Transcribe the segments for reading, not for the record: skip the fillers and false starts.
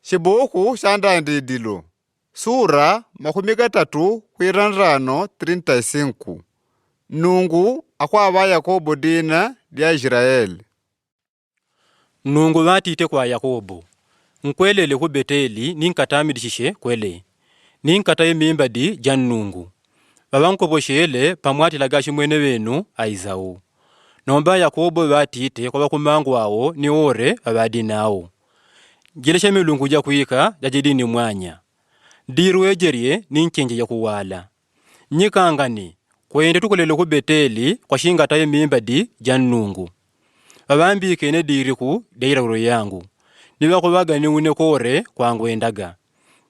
Xibuku xa Ndandidilo, sura 35. Nungu akwava Yakobo dina lya Israeli. Nungu vatite kwa Yakobo. Nkwelele ku Beteli ninkatamidishishe kwele. Ninkataye mimbadi jan nungu. Vavankoboshele pamwatilaga mwene wenu Aizau. Nomba Yakobo vatite kwa wakumangu wao ni ore vavadinao. Jileshe milungu ja kuika jajidini mwanya. Diru ejerie ninchenje ya kuwala. Nyikangani kwende tukulele ku Beteli kwa shingataye mimbadi jan nungu. Vavambi kene diriku deiraro yangu. Niwa kuwaga ni unekore kwa ngwendaga.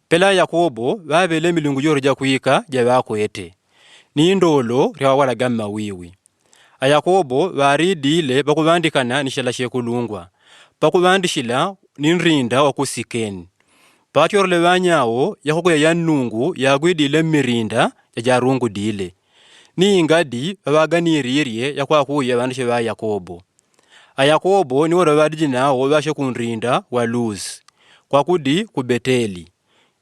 Pela Yakobo vavele milungu joro ja kuika javako ete. Ni indolo riawala gamma wiwi. Yakobo varidile bakuvandikana nishala shekulungwa. Bakuvandishila ninrinda wakusikeni. Pakiorle vanyao yakukuya ya nungu yagwidile mirinda ya jarungu dile. Ni ingadi vaganiririe yakwakuya vandishe va Yakobo. Yakobo ni wora vadijinao vashe kunrinda wa Luz. Kwa kudi ku Beteli.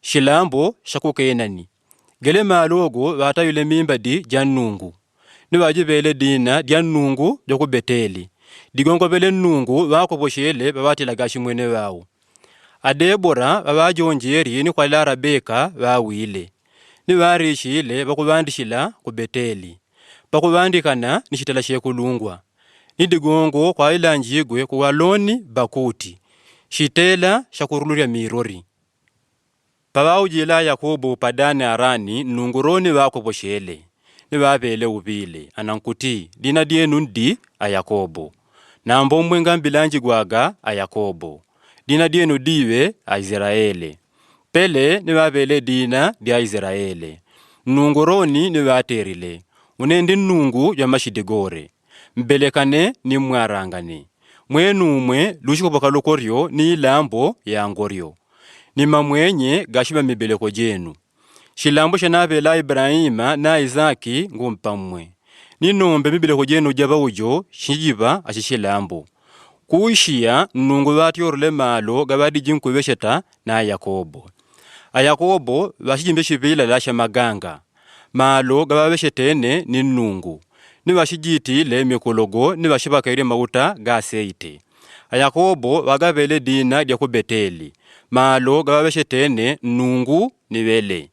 Shilambo shakukenani. Gele malogo vatayule mimbadi janungu. Ni wajibele dina janungu joku Beteli. Digongo vele nungu vakoboshele vavatilaga mwene wao. Adebora vavajonjeri ni kwa lara beka vawile. Ni varishile vakuvandishila ku Beteli. Pakuvandikana nishitala shekulungwa. Ni digongo kwa ilanjigwe kuwaloni bakuti. Shitela shakuruluria mirori. Pavaujila Yakobo padane arani nunguroni vakoboshele. Ni vavele uvile. Anankuti dina dienu ndi Yakobo. Na mbombwe ngambilanji gwaga Yakobo. Dina dienu diwe Israeli. Pele ni vavele dina dia Israeli. Nunguroni ni vaterile. Unendi nungu ya mashidigore. Mbelekane ni mwarangane. Mwenu umwe lushikoboka lukorio ni ilambo ya ngorio. Ni mamwenye gashiba mibeleko jenu. Shilambo shanavela Ibrahima na Izaki ngumpamwe. Ni nombe mibeleko jenu jaba ujo shijiba ashishilambo. Kuishia nungu vati orle malo gabadi jinkuwesheta na Yakobo. Yakobo vashijimbe shivila lasha maganga. Malo gabaweshetene ni nungu. Ni vashijiti le mikologo ni vashibakaire mauta gaseite. Yakobo wagavele dina dia ku Beteli. Malo gabaweshetene nungu ni vele.